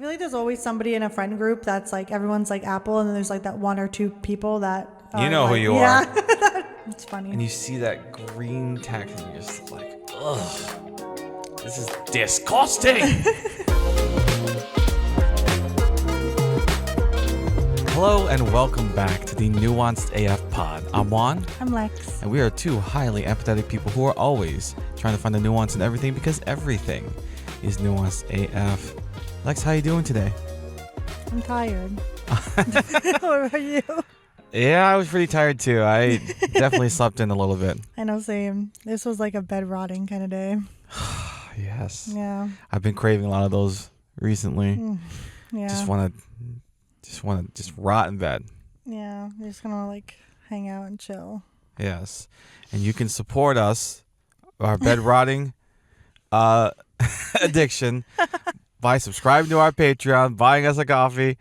feel like there's always somebody in a friend group that's like everyone's like Apple, and then there's like that one or two people that You know like, who you are. It's funny. And you see that green text and you're just like, ugh, this is disgusting. Hello and welcome back to the Nuanced AF pod. I'm Juan. I'm Lex. And we are two highly empathetic people who are always trying to find the nuance in everything because everything is nuanced AF. Lex, how you doing today? I'm tired. What about you? Yeah, I was pretty tired too. I definitely slept in a little bit. I know, same. This was like a bed rotting kind of day. Yes. Yeah. I've been craving a lot of those recently. Yeah. Just want to rot in bed. Yeah. You're just gonna like hang out and chill. Yes. And you can support us, our bed rotting addiction, by subscribing to our Patreon, buying us a coffee,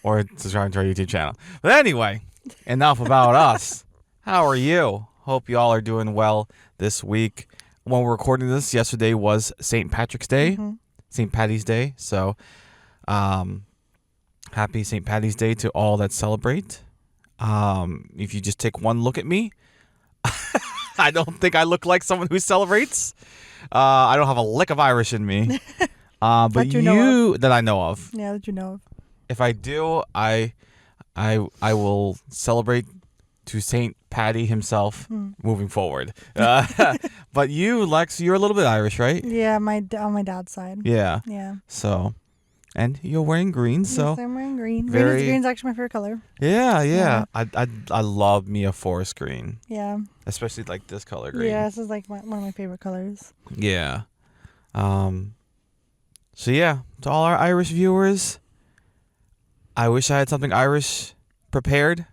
or subscribing to our YouTube channel. But anyway, enough about us. How are you? Hope you all are doing well this week. When we're recording this, yesterday was St. Patrick's Day, St. Patty's Day. So, happy St. Patty's Day to all that celebrate. If you just take one look at me, I don't think I look like someone who celebrates. I don't have a lick of Irish in me. But that I know of. Yeah, that you know of. If I do, I will celebrate to Saint Patty himself moving forward. But you, Lex, you're a little bit Irish, right? Yeah, on my dad's side. Yeah. Yeah. So, and you're wearing green, so. Yes, I'm wearing green. Very... Green's actually my favorite color. Yeah. I love me a forest green. Yeah. Especially like this color green. Yeah, this is like one of my favorite colors. Yeah. So yeah, to all our Irish viewers, I wish I had something Irish prepared.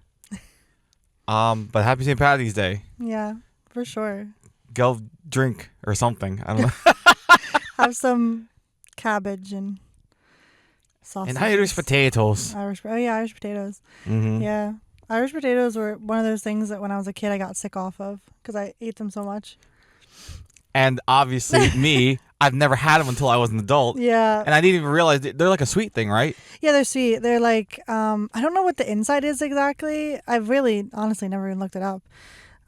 But happy St. Patty's Day. Yeah, for sure. Go drink or something. I don't know. Have some cabbage and sausage. And Irish potatoes. Irish potatoes. Mm-hmm. Yeah. Irish potatoes were one of those things that when I was a kid I got sick off of because I ate them so much. And obviously me, I've never had them until I was an adult. Yeah. And I didn't even realize they're like a sweet thing, right? Yeah, they're sweet. They're like, I don't know what the inside is exactly. I've really, honestly, never even looked it up.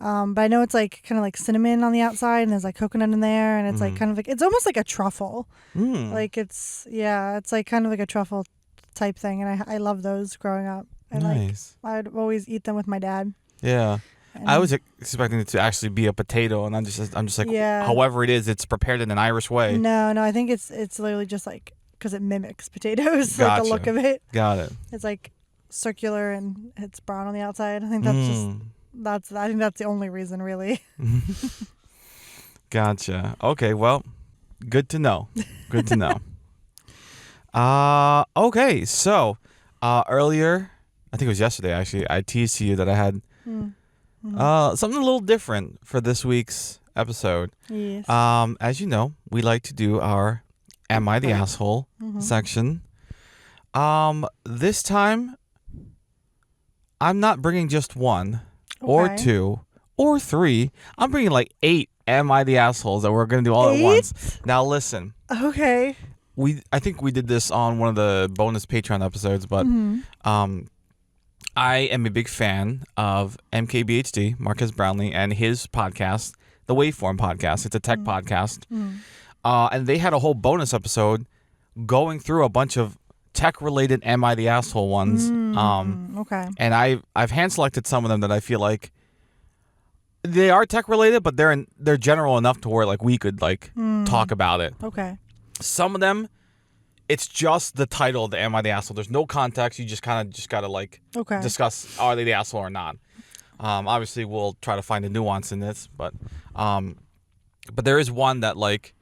But I know it's like kind of like cinnamon on the outside and there's like coconut in there. And it's like kind of like, it's almost like a truffle. Like it's like kind of like a truffle type thing. And I love those growing up. And nice. Like, I'd always eat them with my dad. Yeah. I was expecting it to actually be a potato, and I'm just like, however it is, it's prepared in an Irish way. No, I think it's literally just like because it mimics potatoes, Gotcha. like the look of it. Got it. It's like circular and it's brown on the outside. I think that's I think that's the only reason, really. Gotcha. Okay, well, good to know. Good to know. Okay, so earlier, I think it was yesterday actually, I teased you that I had. Something a little different for this week's episode. Yes. As you know, we like to do our Am I the Asshole section. This time, I'm not bringing just one or two or three. I'm bringing like 8 Am I the Assholes that we're going to do all at once. Now listen. Okay. I think we did this on one of the bonus Patreon episodes, but I am a big fan of MKBHD, Marcus Brownlee, and his podcast, the Waveform podcast. It's a tech podcast. And they had a whole bonus episode going through a bunch of tech-related Am I the Asshole ones. Okay. And I've hand-selected some of them that I feel like they are tech-related, but they're general enough to where like we could like talk about it. Okay. Some of them, it's just the title of the Am I the Asshole. There's no context. You just kind of got to like discuss are they the asshole or not. Obviously, we'll try to find a nuance in this, but there is one that like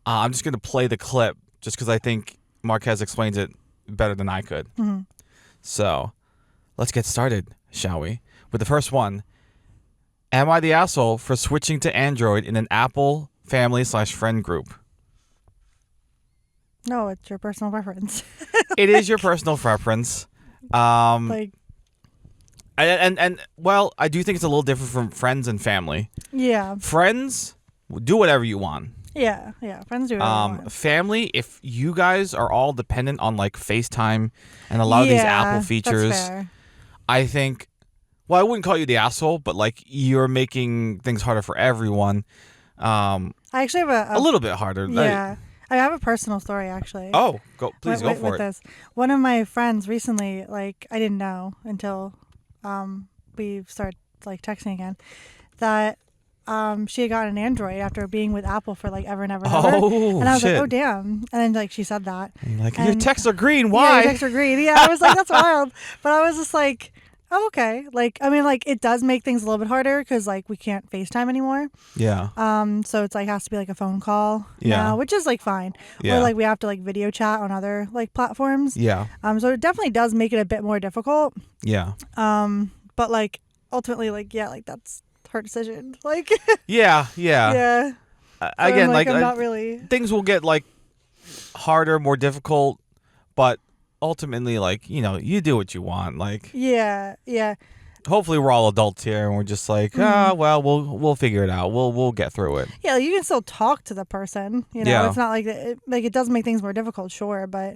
I'm just going to play the clip just because I think Marquez explains it better than I could. So let's get started, shall we? With the first one. Am I the asshole for switching to Android in an Apple family/friend group? No, it's your personal preference. It is your personal preference. Well, I do think it's a little different from friends and family. Yeah. Friends, do whatever you want. Yeah, friends do whatever they want. Family, if you guys are all dependent on like FaceTime and a lot of these Apple features, that's fair. I think, well, I wouldn't call you the asshole, but like you're making things harder for everyone. I actually have a little bit harder. Yeah. I have a personal story actually. Oh, please go for with it. This. One of my friends recently, like I didn't know until we started like texting again, that she had gotten an Android after being with Apple for like ever and ever and ever. Oh, and I was shit. like, oh damn. And then like she said that. And like, your texts are green. Why? Yeah, your texts are green. Yeah, I was like, that's wild. But I was just like, oh, okay. Like, I mean, like it does make things a little bit harder because like we can't FaceTime anymore. Yeah. So it's like has to be like a phone call. Yeah. Now, which is like fine. Yeah. Or like we have to like video chat on other like platforms. Yeah. So it definitely does make it a bit more difficult. Yeah. But like ultimately, like yeah, like that's her decision. Like. Yeah. Yeah. Again, I'm not really. Things will get like harder, more difficult, but ultimately, like, you know, you do what you want. Like, yeah. Hopefully, we're all adults here, and we're just like, well, we'll figure it out. We'll get through it. Yeah, like you can still talk to the person. You know, it's not like it does make things more difficult, sure, but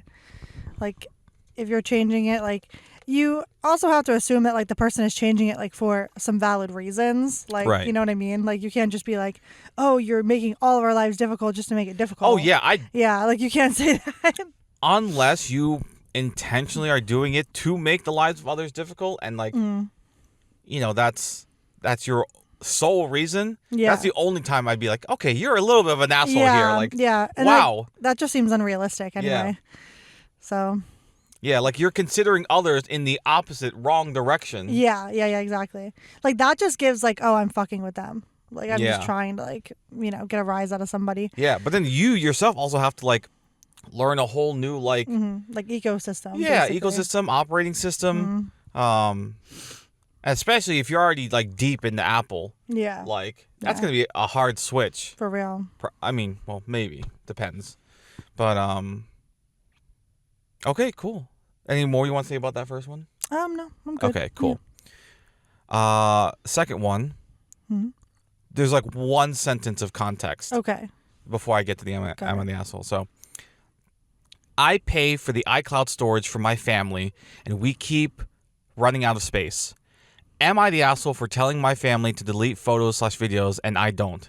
like if you're changing it, like you also have to assume that like the person is changing it like for some valid reasons. Like, right. You know what I mean? Like you can't just be like, oh, you're making all of our lives difficult just to make it difficult. Oh yeah, yeah, like you can't say that unless you intentionally are doing it to make the lives of others difficult, and like. You know, that's your sole reason. Yeah. That's the only time I'd be like, okay, you're a little bit of an asshole here. Like, and wow. That just seems unrealistic anyway. Yeah. So. Yeah, like you're considering others in the opposite, wrong direction. Yeah, exactly. Like that just gives like, oh, I'm fucking with them. Like I'm just trying to like, you know, get a rise out of somebody. Yeah, but then you yourself also have to like learn a whole new like. Like ecosystem. Yeah, basically. ecosystem, operating system. Especially if you're already like deep into Apple. Yeah. Like that's gonna be a hard switch. For real. I mean, well, maybe depends, but okay, cool. Any more you want to say about that first one? No, I'm good. Okay, cool. Yeah. Second one. There's like one sentence of context. Okay. Before I get to the I'm on the asshole. So, I pay for the iCloud storage for my family, and we keep running out of space. Am I the asshole for telling my family to delete photos/videos and I don't?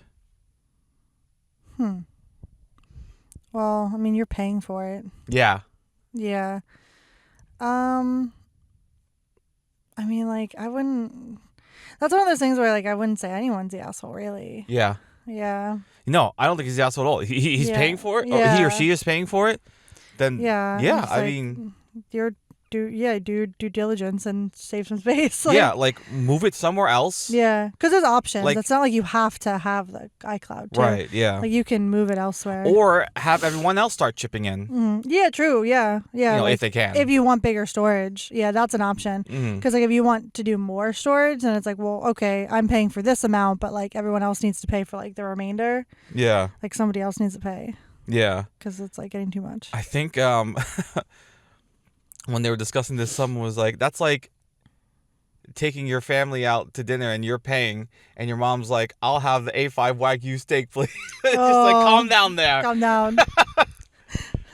Well, I mean, you're paying for it. Yeah. Yeah. I mean, like, I wouldn't. That's one of those things where, like, I wouldn't say anyone's the asshole, really. Yeah. Yeah. No, I don't think he's the asshole at all. He's paying for it. Yeah. Or he or she is paying for it. Then yeah. I mean, do due diligence and save some space. Like, yeah, like move it somewhere else. Yeah, because there's options. Like, it's not like you have to have the iCloud too. Right, yeah. Like you can move it elsewhere. Or have everyone else start chipping in. Yeah, true. Yeah. You know, like, if they can. If you want bigger storage, yeah, that's an option. Because like if you want to do more storage, then it's like, well, okay, I'm paying for this amount, but like everyone else needs to pay for like the remainder. Yeah. Like somebody else needs to pay. Yeah. Because it's like getting too much. I think when they were discussing this, someone was like, that's like taking your family out to dinner and you're paying, and your mom's like, I'll have the A5 Wagyu steak, please. Just like, calm down there. Calm down.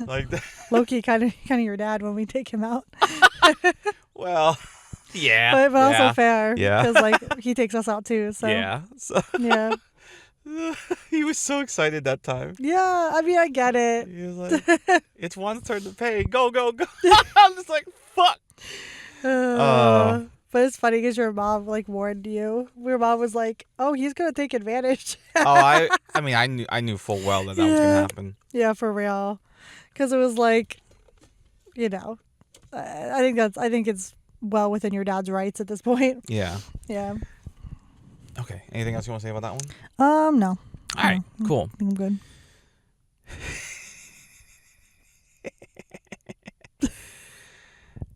Like that. Low-key kind of your dad when we take him out. Well, yeah. But also fair. Yeah. Because like he takes us out too. So. Yeah. So yeah. He was so excited that time. Yeah, I mean, I get it. He was like, it's Juan's turn to pay. Go, go, go. I'm just like, fuck. But it's funny because your mom like warned you. Your mom was like, "Oh, he's gonna take advantage." I mean, I knew full well that was gonna happen. Yeah, for real. Because it was like, you know, I think it's well within your dad's rights at this point. Yeah. Yeah. Okay. Anything else you want to say about that one? No. All right. Cool. I think I'm good.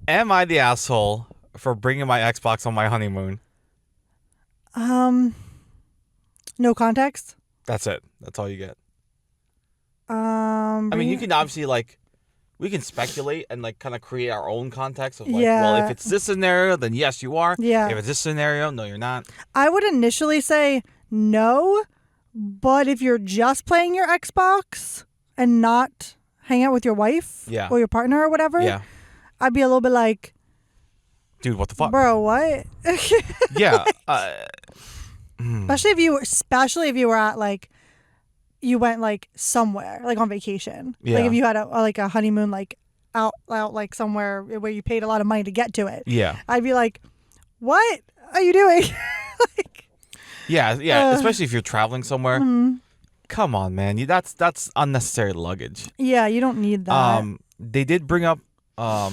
Am I the asshole for bringing my Xbox on my honeymoon? No context. That's it. That's all you get. I mean, you can obviously like, we can speculate and like kind of create our own context of like, well, if it's this scenario, then yes, you are. Yeah. If it's this scenario, no, you're not. I would initially say no, But if you're just playing your Xbox and not hanging out with your wife or your partner or whatever, I'd be a little bit like, dude, what the fuck? Bro, what? Yeah. Especially if you were at like, you went like somewhere, like on vacation. Yeah. Like if you had a honeymoon, like out like somewhere where you paid a lot of money to get to it. Yeah. I'd be like, what are you doing? Like, yeah. Especially if you're traveling somewhere. Mm-hmm. Come on, man. That's unnecessary luggage. Yeah, you don't need that. They did bring up, I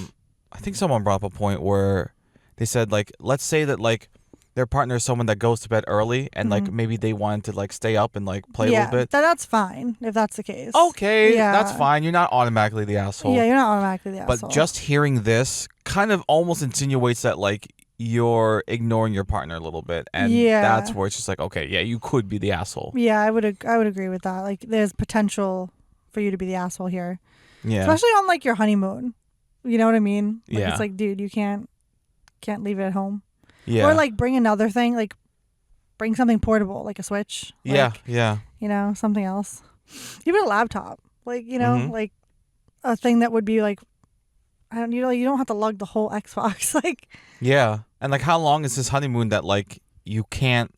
think someone brought up a point where they said, like, let's say that, like, their partner is someone that goes to bed early and, like, maybe they wanted to, like, stay up and, like, play a little bit. That's fine if that's the case. Okay, that's fine. You're not automatically the asshole. Yeah, you're not automatically the asshole. But just hearing this kind of almost insinuates that, like, you're ignoring your partner a little bit. And that's where it's just like, okay, yeah, you could be the asshole. Yeah, I would agree with that. Like, there's potential for you to be the asshole here. Yeah. Especially on, like, your honeymoon. You know what I mean? Like, yeah. It's like, dude, you can't leave it at home. Yeah. Or, like, bring another thing. Like, bring something portable, like a Switch. Like, yeah. You know, something else. Even a laptop. Like, you know, like a thing that would be, like, you don't have to lug the whole Xbox. Like. Yeah. And, like, how long is this honeymoon that, like, you can't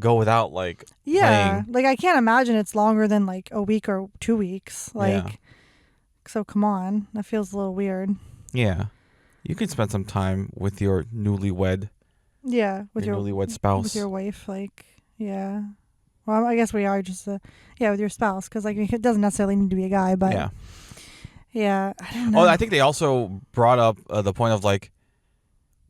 go without, like, playing? Like, I can't imagine it's longer than, like, a week or 2 weeks. Like, so come on. That feels a little weird. Yeah. You can spend some time with your newlywed. Yeah. With your newlywed spouse. With your wife. Like, yeah. Well, I guess we are just, with your spouse. Because, like, it doesn't necessarily need to be a guy, but. Yeah. Yeah. I don't know. Oh, I think they also brought up the point of, like,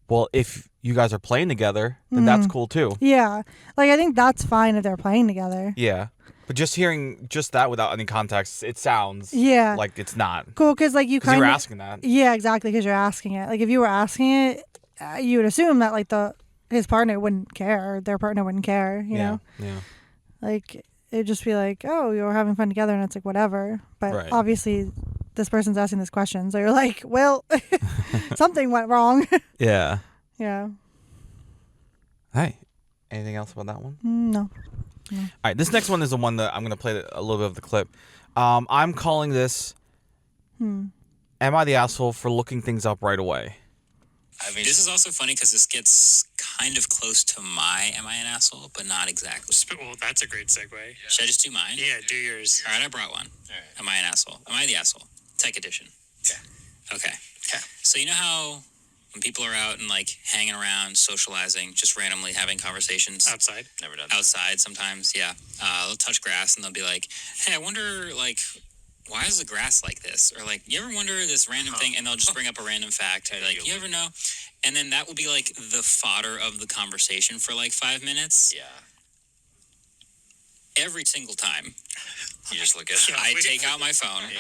well, if you guys are playing together, then that's cool too. Yeah. Like, I think that's fine if they're playing together. Yeah. But just hearing just that without any context, it sounds like it's not. Cool, because, like, you kind of... you were asking that. Yeah, exactly, because you're asking it. Like, if you were asking it, you would assume that, like, his partner wouldn't care, or their partner wouldn't care, you know? Yeah. Like, it'd just be like, oh, you're having fun together, and it's like, whatever. But obviously... this person's asking this question, so you're like, well, something went wrong. Yeah. Yeah. Hey, anything else about that one? No. All right, this next one is the one that I'm going to play a little bit of the clip. I'm calling this, Am I the asshole for looking things up right away? I mean, this is also funny because this gets kind of close to my Am I an Asshole, but not exactly. Well, that's a great segue. Yeah. Should I just do mine? Yeah, do yours. All right, I brought one. All right. Am I an asshole? Am I the asshole? Tech edition. Okay. So you know how when people are out and, like, hanging around, socializing, just randomly having conversations? Outside? Never done that. Outside sometimes, yeah. They'll touch grass and they'll be like, hey, I wonder, like... why is the grass like this? Or, like, you ever wonder this random thing? And they'll just bring up a random fact. Like, you ever know? And then that will be, like, the fodder of the conversation for, like, 5 minutes. Yeah. Every single time. You just look at it. I take out my phone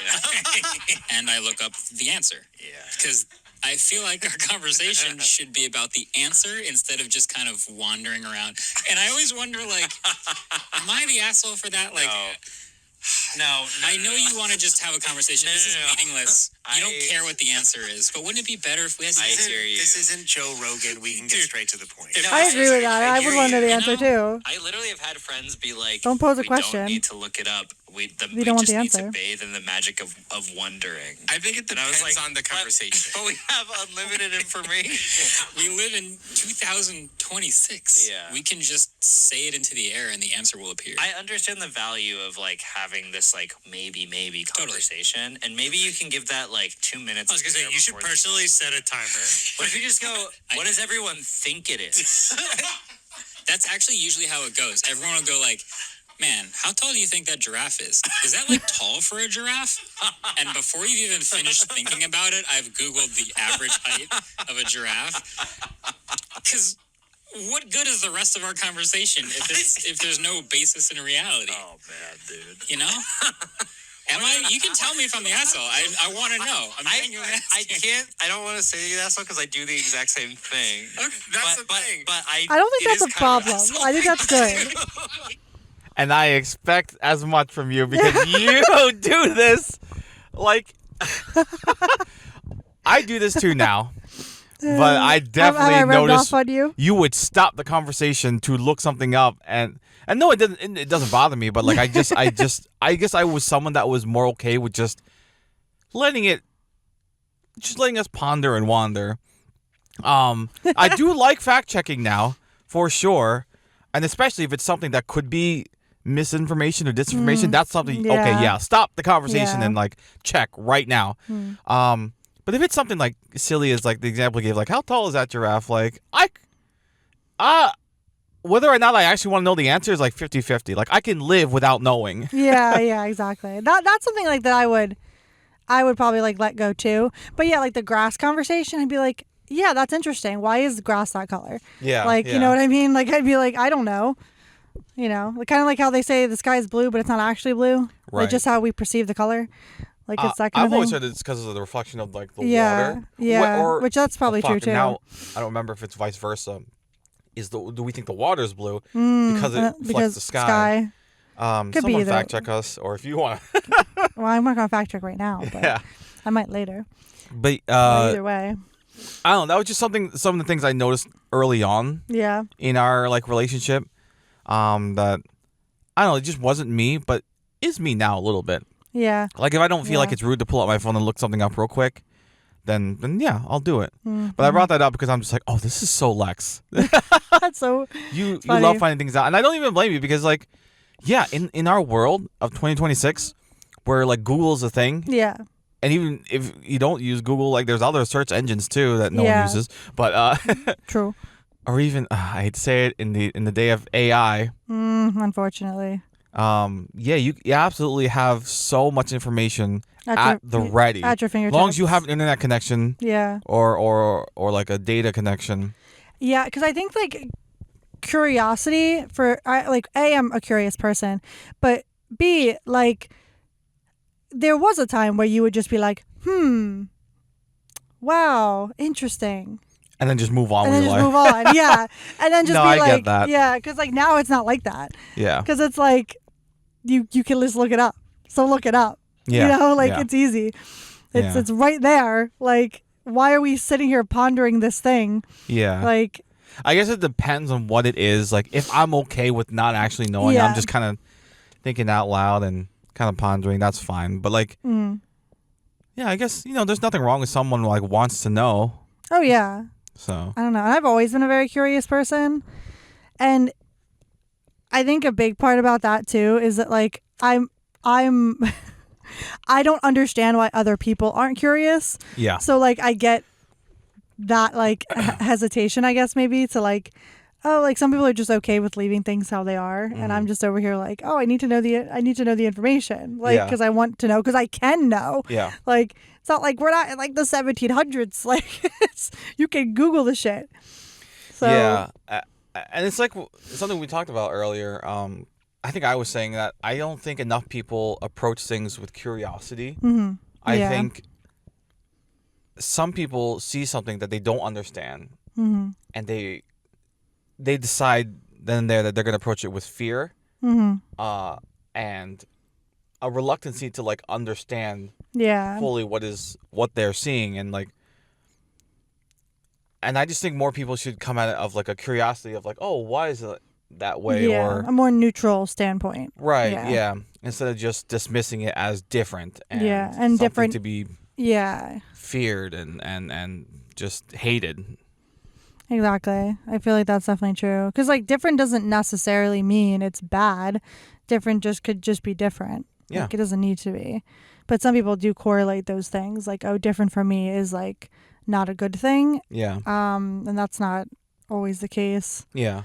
and I look up the answer. Yeah. Because I feel like our conversation should be about the answer instead of just kind of wandering around. And I always wonder, like, am I the asshole for that? Like... No, I know you want to just have a conversation. This is meaningless. You don't care what the answer is. But wouldn't it be better if we had... This isn't Joe Rogan. We can get straight to the point. I agree with that. I would want to know the answer, too. I literally have had friends be like, don't pose a question. We don't need to look it up. We don't want just the need answer. to bathe in the magic of wondering. I think it depends on the conversation. But we have unlimited information. We live in 2026. Yeah. We can just say it into the air and the answer will appear. I understand the value of, like, having this, like, maybe conversation. And maybe you can give that, like, 2 minutes. I was going to say, you should personally set a timer. What if you just go, what does everyone think it is? That's actually usually how it goes. Everyone will go like, man, how tall do you think that giraffe is? Is that, like, tall for a giraffe? And before you've even finished thinking about it, I've Googled the average height of a giraffe. Because what good is the rest of our conversation if there's no basis in reality? Oh, man, dude. You know? You can tell me if I'm the asshole. I want to know. I don't want to say the asshole because I do the exact same thing. Okay, that's the thing. But I don't think that's a problem. I think that's good. And I expect as much from you because you do this. Like, I do this too now. but I definitely have I rubbed noticed off on you? you would stop the conversation to look something up, and no, it doesn't bother me, but like I guess I was someone that was more okay with just letting us ponder and wander. I do like fact checking now, for sure, and especially if it's something that could be misinformation or disinformation. That's something. Yeah. Okay, yeah, stop the conversation Yeah. and like check right now. But if it's something like silly as like the example you gave, like how tall is that giraffe? Like whether or not I actually want to know the answer is like 50-50. Like I can live without knowing. Yeah, exactly. That's something like that I would probably like let go too. But yeah, like the grass conversation, I'd be like, yeah, that's interesting. Why is grass that color? Yeah. Like, you know what I mean? Like I'd be like, I don't know. You know, kind of like how they say the sky is blue, but it's not actually blue. Right. Like just how we perceive the color. Like it's that kind I've of thing. always heard it's because of the reflection of like the Yeah, water. yeah. Or, Which that's probably true too. Now I don't remember if it's vice versa. Do we think the water is blue because it reflects the sky? Could be Someone either. fact check us, or if you want. Well, I'm not gonna fact check right now, but Yeah. I might later. But Either way, I don't know. That was just some of the things I noticed early on yeah, in our like relationship. That I don't know. It just wasn't me, but is me now a little bit. yeah. Like if I don't feel like Yeah. it's rude to pull out my phone and look something up real quick, then yeah, I'll do it. Mm-hmm. But I brought that up because I'm just like, oh, this is so Lex. That's so. You funny. love finding things out, and I don't even blame you because like, yeah, in our world of 2026, where like Google's a thing, Yeah, and even if you don't use Google, like there's other search engines too that no one Yeah. uses, but true. or even I hate to say it in the day of AI. Unfortunately, Yeah, you absolutely have so much information at the ready. at your As fingertips. long as you have an internet connection Yeah, or like a data connection. yeah. Because I think like curiosity I'm a curious person, but B, like there was a time where you would just be like, wow, interesting. And then just move on And with then your just life. move on. Yeah. And then just No, be I get like, that. yeah, because like now it's not like that. Yeah. Because it's like you can just look it up. So look it up. Yeah. You know, like Yeah. it's easy. Yeah. It's right there. Like, why are we sitting here pondering this thing? Yeah. Like, I guess it depends on what it is. Like if I'm okay with not actually knowing, Yeah. I'm just kind of thinking out loud and kind of pondering. That's fine. But like, yeah, I guess there's nothing wrong with someone who like wants to know. oh yeah. So I don't know. And I've always been a very curious person. And I think a big part about that too is that like I'm I don't understand why other people aren't curious. yeah, So like I get that like hesitation, I guess maybe to like, oh, like some people are just okay with leaving things how they are, and I'm just over here like, oh, I need to know the information, like Yeah. because I want to know because I can know. yeah, Like it's not like we're not in like the 1700s. Like you can Google the shit. So yeah. And it's like something we talked about earlier. I think I was saying that I don't think enough people approach things with curiosity. I Yeah. think some people see something that they don't understand, and they decide then and there that they're going to approach it with fear, and a reluctancy to like understand yeah, fully what they're seeing, and like, and I just think more people should come at it of like a curiosity of like, oh, why is it that way, yeah, or a more neutral standpoint. right, Yeah. yeah, instead of just dismissing it as different and Yeah, and something different- to be Yeah, feared and just hated. exactly. I feel like that's definitely true. Because like different doesn't necessarily mean it's bad. Different could just be different. Yeah. Like it doesn't need to be. But some people do correlate those things. Like, oh, different from me is like not a good thing. Yeah, And that's not always the case. yeah.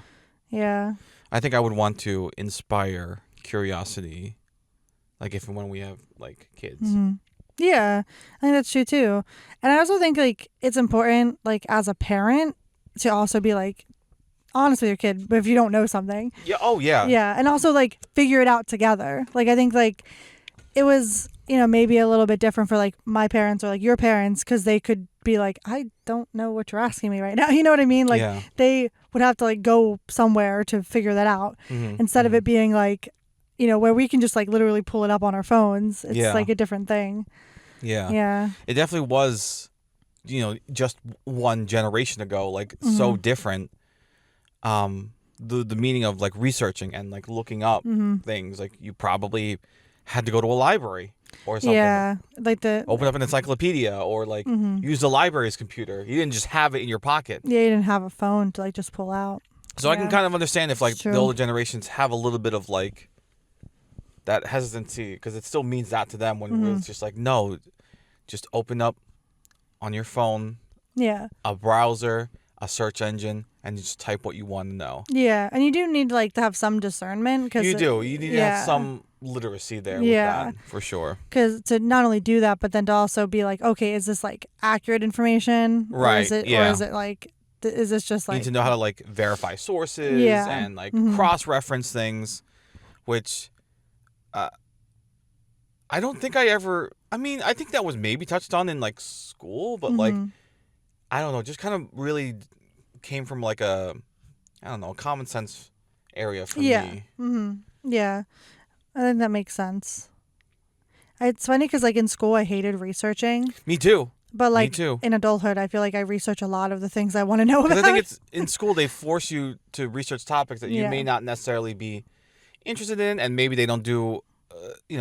Yeah. I think I would want to inspire curiosity, like if and when we have like kids. Yeah. I think that's true too. And I also think like it's important, like as a parent, to also be like honest with your kid, but if you don't know something. Yeah. Oh yeah. Yeah, and also like figure it out together. Like I think like it was, maybe a little bit different for like my parents or like your parents because they could be like, I don't know what you're asking me right now. You know what I mean? Like Yeah. they would have to like go somewhere to figure that out instead of it being like, where we can just like literally pull it up on our phones. It's Yeah. like a different thing. Yeah. Yeah. It definitely was just one generation ago, like so different. The meaning of like researching and like looking up things, like you probably had to go to a library or something. Yeah, like open up an encyclopedia or like use the library's computer. You didn't just have it in your pocket. Yeah, you didn't have a phone to like just pull out. So I can kind of understand if like It's the true. older generations have a little bit of like that hesitancy, because it still means that to them when it's just like, no, just open up on your phone, a browser, a search engine, and just type what you want to know. Yeah, and you do need like to have some discernment, because You need to have some literacy there with that, for sure. Because to not only do that, but then to also be like, okay, is this like accurate information, right? Or is it like, is this just like, you need to know how to like verify sources and like cross-reference things, which I don't think I ever. I mean, I think that was maybe touched on in like school, but like I don't know, just kind of really came from like a, I don't know, common sense area for me. Yeah, I think that makes sense. It's funny because like in school I hated researching. Me too. But like in adulthood, I feel like I research a lot of the things I want to know about. I think it's in school they force you to research topics that you may not necessarily be interested in, and maybe they don't do,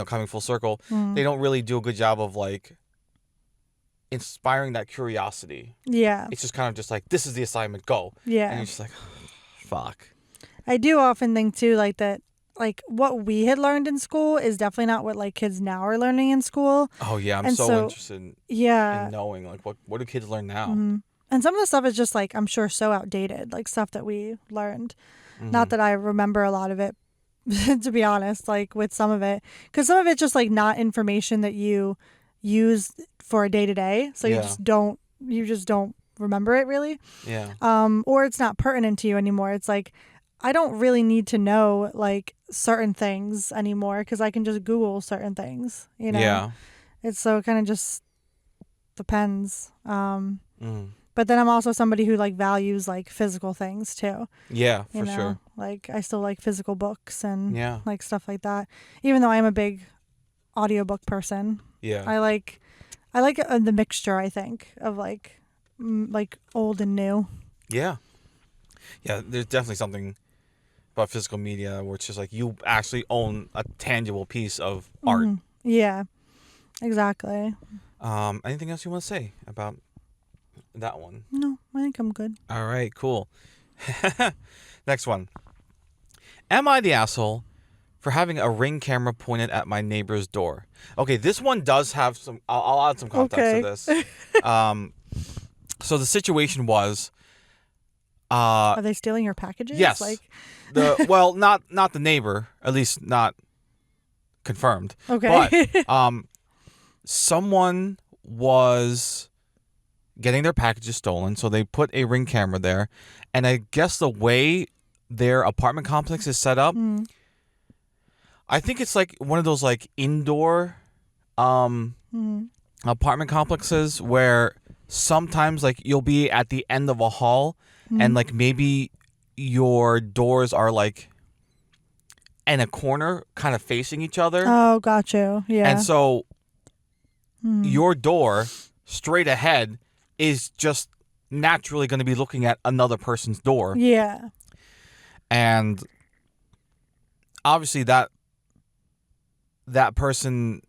coming full circle, they don't really do a good job of like inspiring that curiosity. Yeah. It's just kind of just like, this is the assignment, go. Yeah. And you're just like, fuck. I do often think too, like that, like what we had learned in school is definitely not what like kids now are learning in school. Oh yeah, I'm so interested in knowing like what do kids learn now. And some of the stuff is just like, I'm sure, so outdated, like stuff that we learned. Not that I remember a lot of it, to be honest, like with some of it, because some of it's just like not information that you use for a day to day, so you just don't remember it really. Yeah. Or it's not pertinent to you anymore. It's like, I don't really need to know like certain things anymore because I can just Google certain things, Yeah. It's so kind of just depends. But then I'm also somebody who like values like physical things too. Yeah, for sure. Like I still like physical books and like stuff like that. Even though I am a big audiobook person. Yeah. I like the mixture, I think, of like old and new. Yeah. Yeah, there's definitely something about physical media where it's just like you actually own a tangible piece of art. Yeah. Exactly. Anything else you want to say about that one? No, I think I'm good. All right, cool. Next one. Am I the asshole for having a Ring camera pointed at my neighbor's door? Okay, this one does have some. I'll add some context to this. So the situation was. Are they stealing your packages? Yes. Not the neighbor, at least not confirmed. Okay. But someone was getting their packages stolen, so they put a Ring camera there, and I guess the way their apartment complex is set up, I think it's like one of those like indoor apartment complexes where sometimes like you'll be at the end of a hall and like maybe your doors are like in a corner kind of facing each other. Oh, got you. Yeah. And so your door straight ahead is just naturally going to be looking at another person's door. Yeah. And obviously that person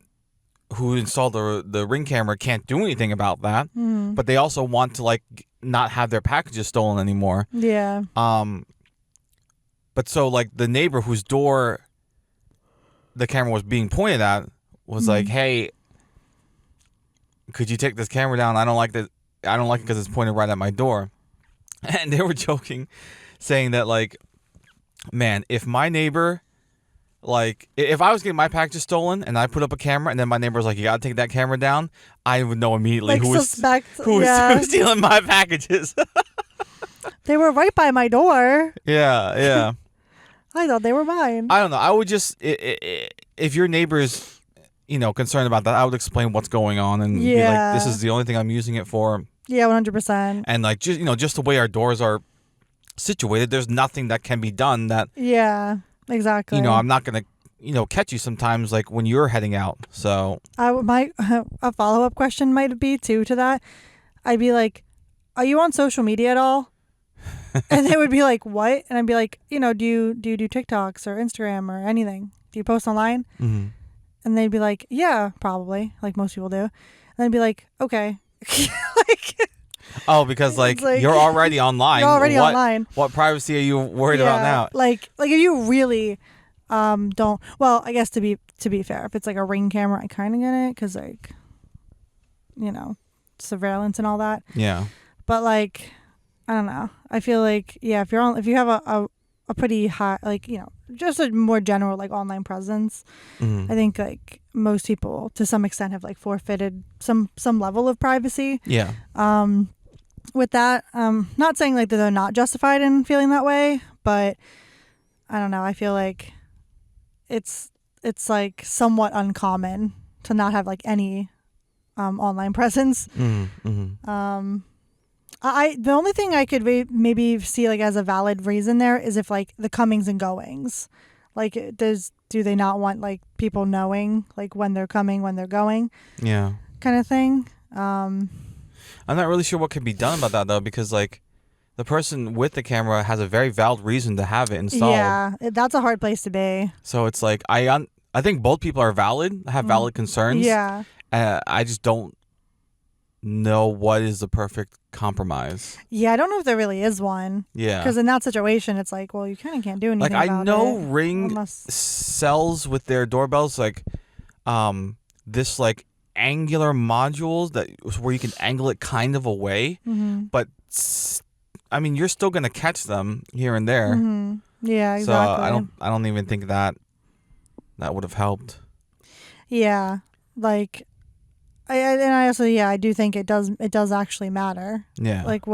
who installed the Ring camera can't do anything about that, but they also want to like not have their packages stolen anymore. Yeah. But so like the neighbor whose door the camera was being pointed at was like, "Hey, could you take this camera down? I don't like it because it's pointed right at my door." And they were joking, saying that like, man, if my neighbor, like, if I was getting my packages stolen and I put up a camera and then my neighbor was like, you gotta take that camera down, I would know immediately like who was stealing my packages. They were right by my door. Yeah. I thought they were mine. I don't know. I would just, if your neighbor's, concerned about that, I would explain what's going on and be like, this is the only thing I'm using it for. Yeah, 100%. And like, just the way our doors are situated, there's nothing that can be done that. Yeah, exactly. I'm not going to, catch you sometimes like when you're heading out. So a follow-up question might be too to that. I'd be like, "Are you on social media at all?" And they would be like, "What?" And I'd be like, "Do you do TikToks or Instagram or anything? Do you post online?" Mm-hmm. And they'd be like, "Yeah, probably, like most people do." And I'd be like, "Okay." Like, Oh, because like, you're already online. You're already online. What privacy are you worried about now? Like if you really don't. Well, I guess to be fair, if it's like a Ring camera, I kind of get it because like, surveillance and all that. Yeah. But like, I don't know. I feel like if you have a pretty high, like, just a more general like online presence, Mm-hmm. I think like most people to some extent have like forfeited some level of privacy. Yeah. With that, not saying like that they're not justified in feeling that way, but I don't know. I feel like it's like somewhat uncommon to not have like any online presence. Mm-hmm. Mm-hmm. The only thing I could maybe see like as a valid reason there is if like the comings and goings, like do they not want like people knowing like when they're coming, when they're going, Yeah. kind of thing. I'm not really sure what can be done about that though, because like the person with the camera has a very valid reason to have it installed. Yeah, that's a hard place to be. So it's like I think both people are valid, have valid concerns. Yeah. I just don't know what is the perfect compromise. Yeah, I don't know if there really is one. Yeah. Because in that situation, it's like, well, you kind of can't do anything Like I about know it. Ring sells with their doorbells like this like angular modules that where you can angle it kind of away, but I mean you're still gonna catch them here and there. Mm-hmm. Yeah, exactly. So I don't even think that would have helped. Yeah, like I also I do think it does actually matter. Yeah. Like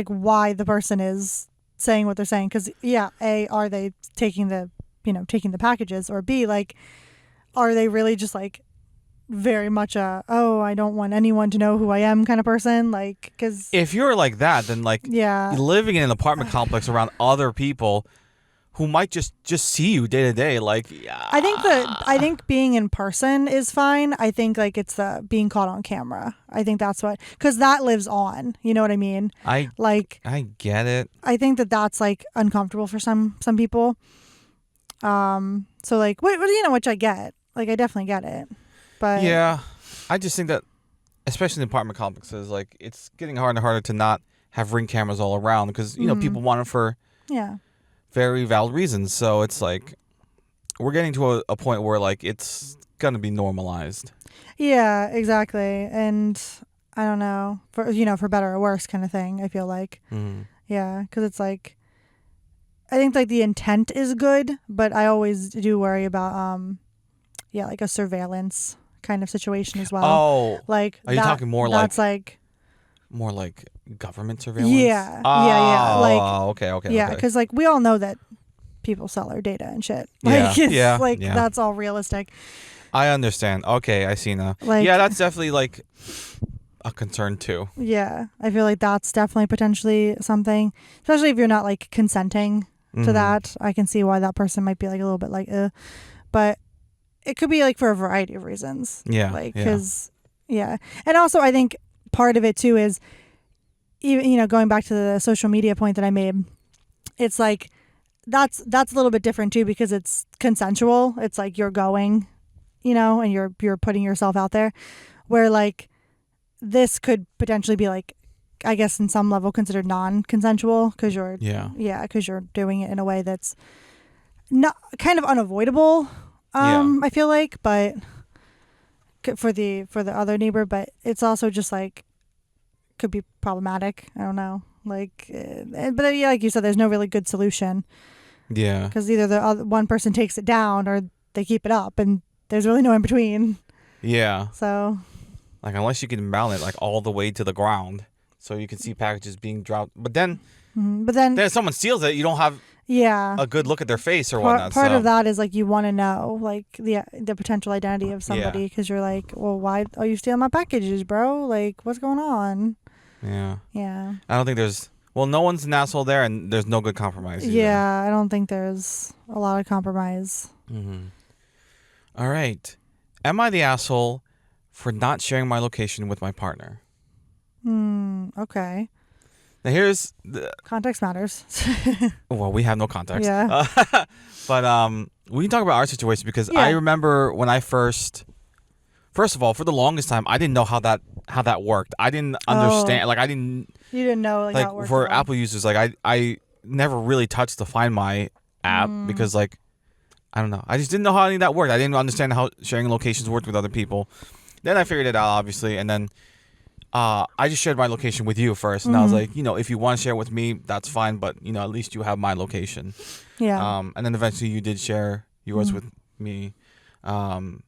why the person is saying what they're saying, because A, are they taking the packages, or B, like are they really just like very much I don't want anyone to know who I am kind of person, like, because if you're like that, then like living in an apartment complex around other people who might just see you day to day, like I think being in person is fine. I think like it's the being caught on camera. I think that's because that lives on. You know what I mean? I get it. I think that's like uncomfortable for some people. So like which I get. Like I definitely get it. But yeah, I just think that, especially in apartment complexes, like it's getting harder and harder to not have Ring cameras all around because people want it for very valid reasons. So it's like we're getting to a point where like it's gonna be normalized. Yeah, exactly. And I don't know, for better or worse kind of thing. I feel like yeah, because it's like I think like the intent is good, but I always do worry about like a surveillance kind of situation as well. Oh, like are you talking more that's like more like government surveillance? Yeah, yeah. Like okay. Yeah, because like we all know that people sell our data and shit. Like, it's that's all realistic. I understand. Okay, I see now. Like, yeah, that's definitely like a concern too. Yeah, I feel like that's definitely potentially something, especially if you're not like consenting to that. I can see why that person might be like a little bit like, but it could be like for a variety of reasons. Yeah. Like, because, And also I think part of it too is, even, going back to the social media point that I made, it's like, that's a little bit different too, because it's consensual. It's like you're going, and you're putting yourself out there, where like this could potentially be like, I guess in some level considered non-consensual, because you're because you're doing it in a way that's not kind of unavoidable. I feel like, but for the other neighbor, but it's also just like could be problematic. I don't know, like, but like you said, there's no really good solution. Yeah, because either the other one person takes it down or they keep it up, and there's really no in between. Yeah. So, like, unless you can mount it like all the way to the ground, so you can see packages being dropped, but then if someone steals it, you don't have a good look at their face or whatnot. Part of that is like you want to know like the potential identity of somebody, because you're like, well, why are you stealing my packages, bro? Like, what's going on? Yeah. I don't think there's no one's an asshole there, and there's no good compromise either. Yeah, I don't think there's a lot of compromise. All right, am I the asshole for not sharing my location with my partner? Okay. Now here's the Context matters. well, we have no context. Yeah. But we can talk about our situation because I remember when I first of all, for the longest time, I didn't know how that worked. I didn't understand. Like I didn't. You didn't know like how it worked for at all. Apple users, like I never really touched the Find My app because like I don't know. I just didn't know how any of that worked. I didn't understand how sharing locations worked with other people. Then I figured it out, obviously, and then I just shared my location with you first, and I was like, if you want to share it with me, that's fine, but at least you have my location. Yeah. And then eventually you did share yours with me, and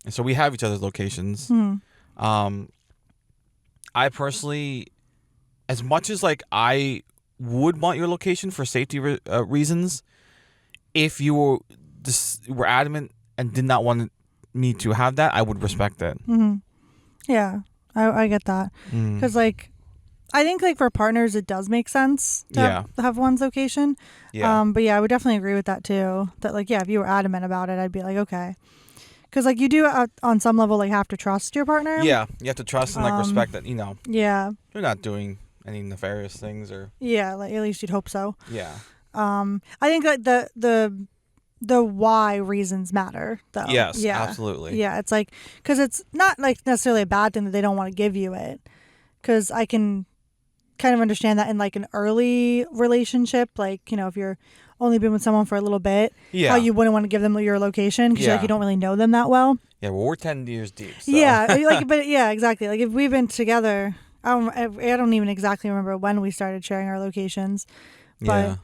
so we have each other's locations. I personally, as much as like I would want your location for safety reasons, if you were adamant and did not want me to have that, I would respect it. Yeah, I get that. Because, like, I think, like, for partners, it does make sense to have one's location. Yeah. But, yeah, I would definitely agree with that, too. That, like, yeah, if you were adamant about it, I'd be like, okay. Because, like, you do, on some level, like, have to trust your partner. Yeah, you have to trust and, like, respect that, Yeah. they're not doing any nefarious things or... Yeah, like, at least you'd hope so. Yeah. I think, like, the why reasons matter, though. Yes, absolutely. Yeah, it's like, because it's not like necessarily a bad thing that they don't want to give you it, because I can kind of understand that in like an early relationship, like, if you're only been with someone for a little bit, how you wouldn't want to give them your location because like you don't really know them that well. Yeah, well, we're 10 years deep. So. Yeah, like, but yeah, exactly. Like if we've been together, I don't even exactly remember when we started sharing our locations, but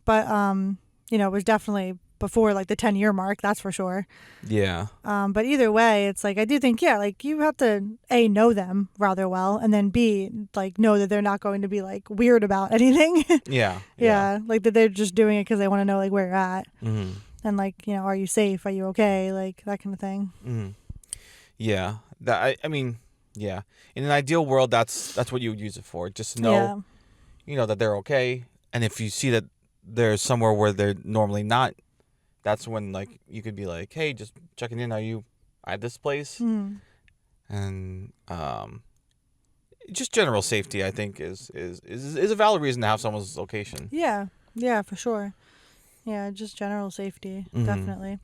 it was definitely before like the 10-year mark, that's for sure. Yeah. But either way, it's like I do think like you have to A, know them rather well, and then B, like know that they're not going to be like weird about anything. Yeah. Like that they're just doing it because they want to know like where you're at. And like, are you safe? Are you okay? Like that kind of thing. Yeah. I mean, yeah. In an ideal world, that's what you would use it for. Just to know, that they're okay. And if you see that there's somewhere where they're normally not, that's when like you could be like, hey, just checking in. Are you at this place? And just general safety, I think, is a valid reason to have someone's location. Yeah, for sure. Yeah, just general safety, definitely.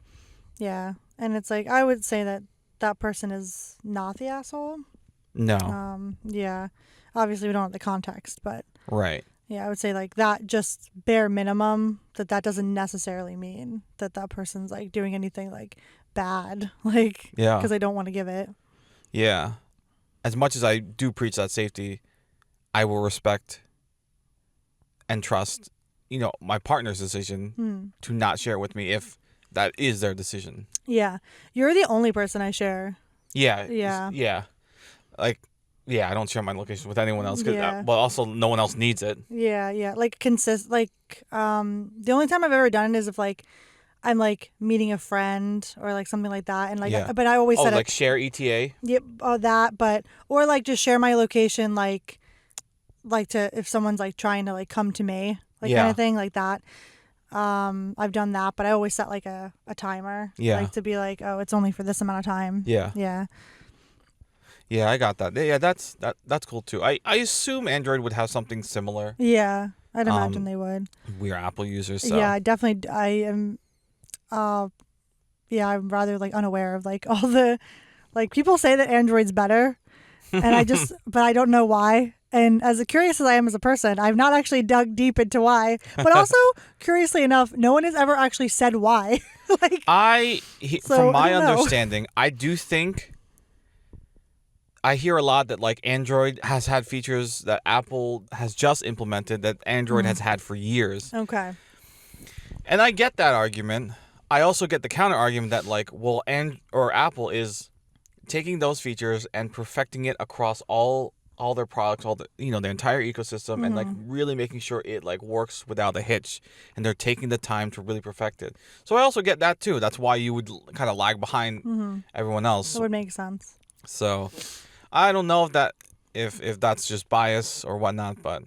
Yeah, and it's like I would say that person is not the asshole. No. Yeah, obviously we don't have the context, but right. Yeah, I would say like that just bare minimum that doesn't necessarily mean that person's like doing anything like bad, like because they don't want to give it. Yeah. As much as I do preach that safety, I will respect and trust, my partner's decision to not share it with me if that is their decision. Yeah. You're the only person I share. Yeah. Yeah. Like, yeah, I don't share my location with anyone else, but also no one else needs it. Yeah. Like the only time I've ever done it is if like I'm like meeting a friend or like something like that, and like, but I always said like share ETA. Yep, that, but or like just share my location, like to if someone's like trying to like come to me, like kind of thing, like that. I've done that, but I always set like a timer, like to be like, oh, it's only for this amount of time. Yeah. Yeah, I got that. Yeah, that's cool too. I assume Android would have something similar. Yeah, I'd imagine they would. We are Apple users, so. Yeah, definitely. I am. I'm rather like unaware of like all the, like people say that Android's better, and but I don't know why. And as curious as I am as a person, I've not actually dug deep into why. But also, curiously enough, no one has ever actually said why. From my understanding, I do think. I hear a lot that like Android has had features that Apple has just implemented that Android has had for years. Okay. And I get that argument. I also get the counter argument that like, well, Apple is taking those features and perfecting it across all their products, the entire ecosystem, and like really making sure it like works without a hitch. And they're taking the time to really perfect it. So I also get that too. That's why you would kind of lag behind everyone else. That would make sense. So I don't know if that's just bias or whatnot, but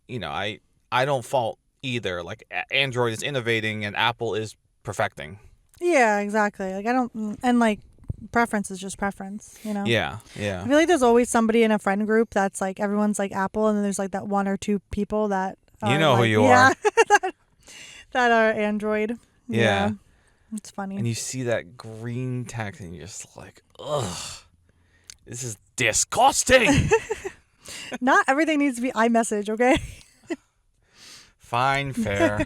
I don't fault either. Like Android is innovating and Apple is perfecting. Yeah, exactly. Like I don't, and like preference is just preference, you know? Yeah. I feel like there's always somebody in a friend group that's like, everyone's like Apple, and then there's like that one or two people that are You know who like, you yeah, are. that are Android. Yeah. It's funny. And you see that green text and you're just like, ugh, this is disgusting. Not everything needs to be iMessage, okay? Fine, fair.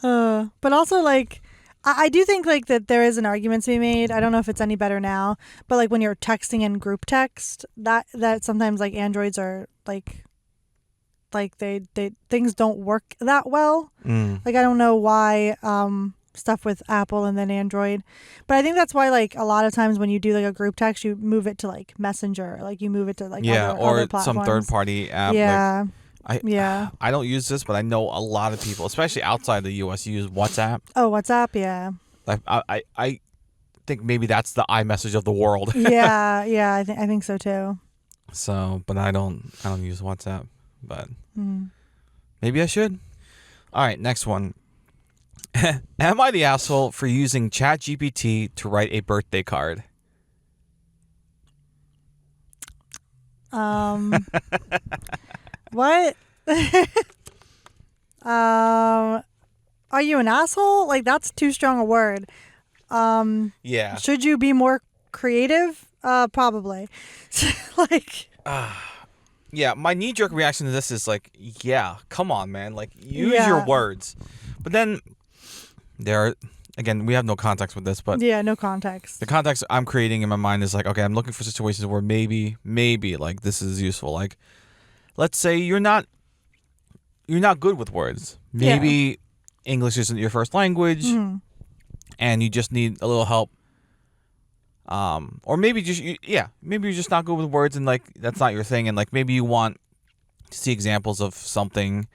But also, like, I do think like that there is an argument to be made. I don't know if it's any better now, but like when you're texting in group text, that sometimes like Androids are like they things don't work that well. Like I don't know why stuff with Apple and then Android, but I think that's why like a lot of times when you do like a group text, you move it to like Messenger, like you move it to like other platforms. Some third party app. Yeah. Like, I don't use this, but I know a lot of people, especially outside the U.S., use WhatsApp. Oh, WhatsApp, yeah. Like I think maybe that's the iMessage of the world. yeah, I think so too. So, but I don't use WhatsApp, but maybe I should. All right, next one. Am I the asshole for using ChatGPT to write a birthday card? What? Are you an asshole? Like that's too strong a word. Yeah. Should you be more creative? Probably. Like. Yeah, my knee-jerk reaction to this is like, yeah, come on, man. Like, use your words. But then again, we have no context with this, but yeah, no context. the context I'm creating in my mind is like, okay, I'm looking for situations where maybe like this is useful. Like, let's say you're not good with words. Maybe English isn't your first language, and you just need a little help. Or maybe maybe you're just not good with words, and like that's not your thing, and like maybe you want to see examples of something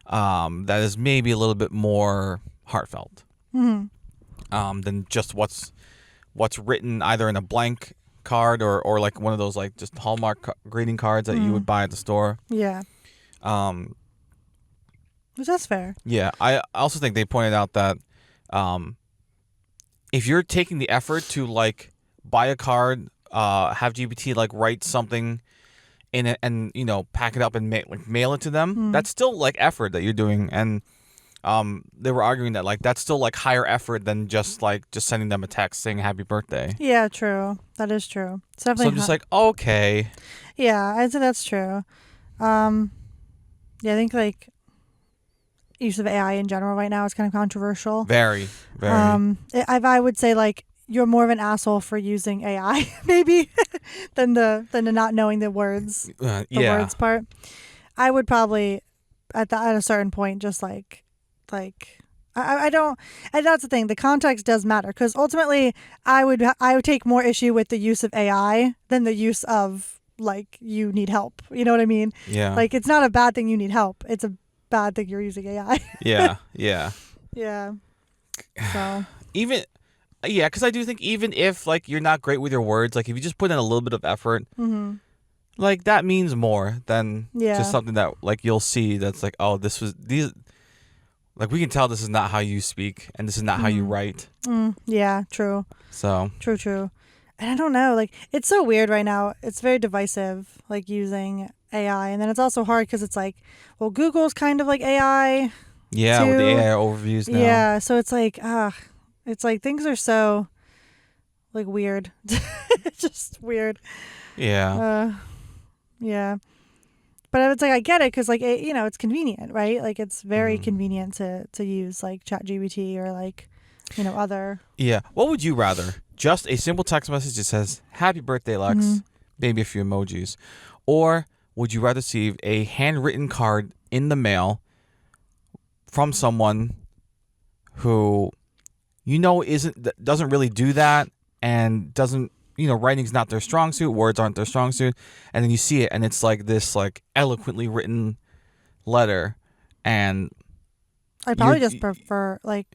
that is maybe a little bit more heartfelt than just what's written either in a blank card or like one of those like just Hallmark greeting cards that you would buy at the store. Yeah. Which that's fair. Yeah, I also think they pointed out that if you're taking the effort to like buy a card, have GPT like write something in it and pack it up and mail it to them, that's still like effort that you're doing. And they were arguing that like that's still like higher effort than just sending them a text saying happy birthday. Yeah, true. That is true. It's definitely so I'm just like, okay. Yeah, I'd say that's true. Yeah, I think like use of AI in general right now is kind of controversial. Very, very. I would say like you're more of an asshole for using AI maybe than the not knowing the words. The words part. I would probably at a certain point just like I don't, and that's the thing, the context does matter because ultimately I would take more issue with the use of AI than the use of like you need help, you know what I mean? Yeah, like it's not a bad thing you need help, it's a bad thing you're using AI. yeah So because I do think even if like you're not great with your words, like if you just put in a little bit of effort, like that means more than just something that like you'll see that's like, oh, these like we can tell this is not how you speak and this is not how you write. Yeah, true. So true. And I don't know, like it's so weird right now. It's very divisive, like using AI, and then it's also hard because it's like, well, Google's kind of like AI. Yeah, too. with the AI overviews now. Yeah, so it's like it's like things are so like weird. Just weird. Yeah. Yeah. But I would say I get it because like it's convenient, right? Like it's very convenient to use like ChatGPT or like other. Yeah. What would you rather? Just a simple text message that says "Happy Birthday, Lex," maybe a few emojis, or would you rather receive a handwritten card in the mail from someone who doesn't really do that and doesn't. Writing's not their strong suit, words aren't their strong suit, and then you see it and it's like this like eloquently written letter, and I'd probably just prefer like,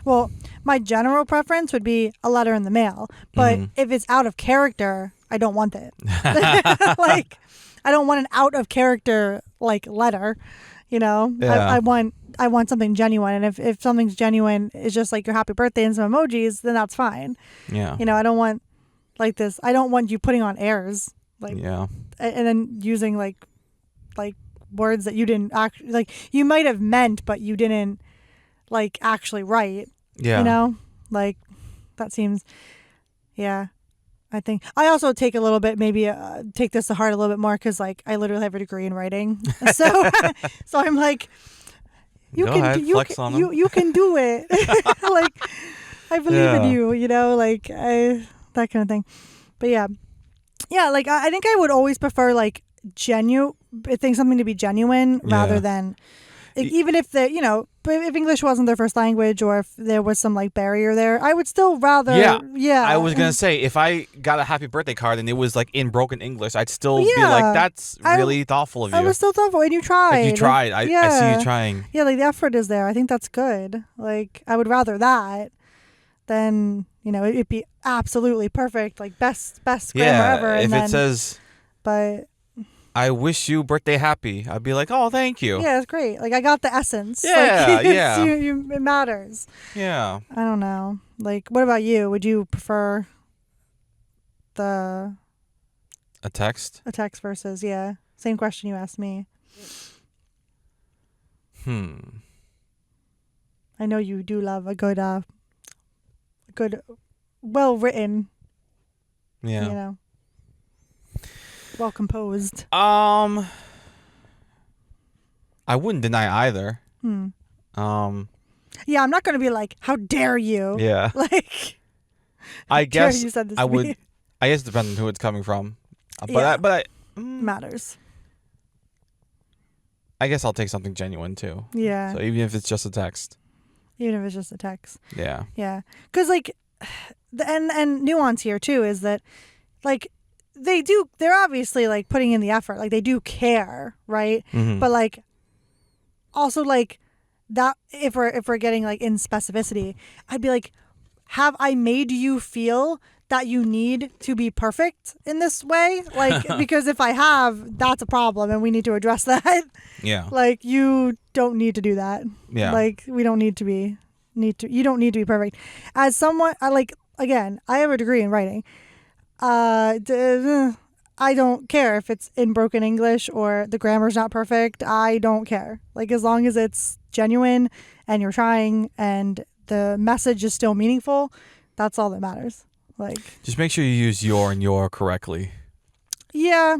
well, my general preference would be a letter in the mail, but if it's out of character, I don't want it. Like, I don't want an out of character like letter, Yeah. I want something genuine. And if something's genuine is just like your happy birthday and some emojis, then that's fine. Yeah. You know, I don't want like this. I don't want you putting on airs, like, yeah. and then using like words that you didn't actually, like, you might have meant, but you didn't like actually write. Yeah. You know, like that seems, yeah. I think I also take a little bit, maybe take this to heart a little bit more because like I literally have a degree in writing, so so I'm like, you Go can ahead, do, you flex can, on you can do it. Like I believe in you, you know, like that kind of thing. But yeah, like I think I would always prefer like think something to be genuine rather than even if the, you know, if English wasn't their first language or if there was some like barrier there, I would still rather. Yeah. I was gonna say if I got a happy birthday card and it was like in broken English, I'd still be like, "That's really thoughtful of you." I was still thoughtful, and you tried. Like you tried. I see you trying. Yeah, like the effort is there. I think that's good. Like I would rather that than, you know, it'd be absolutely perfect, like best grammar ever. If and then, it says, but "I wish you birthday happy," I'd be like, "Oh, thank you." yeah, it's great. Like I got the essence. Yeah, like, yeah. It matters. Yeah. I don't know. Like, what about you? Would you prefer a text text versus same question you asked me? I know you do love a good well written. Yeah. You know, well composed. I wouldn't deny either. Yeah, I'm not going to be like, how dare you? Yeah. Like, I guess you said this I to would. me. I guess it depends on who it's coming from. Yeah. Matters. Matters. I guess I'll take something genuine too. Yeah. So even if it's just a text. Even if it's just a text. Yeah. Yeah. Because like, and nuance here too is that, like, they're obviously like putting in the effort. Like they do care, right? Mm-hmm. But like, also like that if we're getting like in specificity, I'd be like, have I made you feel that you need to be perfect in this way? Like, because if I have, that's a problem and we need to address that. Yeah. Like, you don't need to do that. Yeah. Like, we don't you don't need to be perfect. As someone, again, I have a degree in writing. I don't care if it's in broken English or the grammar's not perfect. I don't care. Like, as long as it's genuine and you're trying and the message is still meaningful, that's all that matters. Like, just make sure you use your and your correctly. Yeah.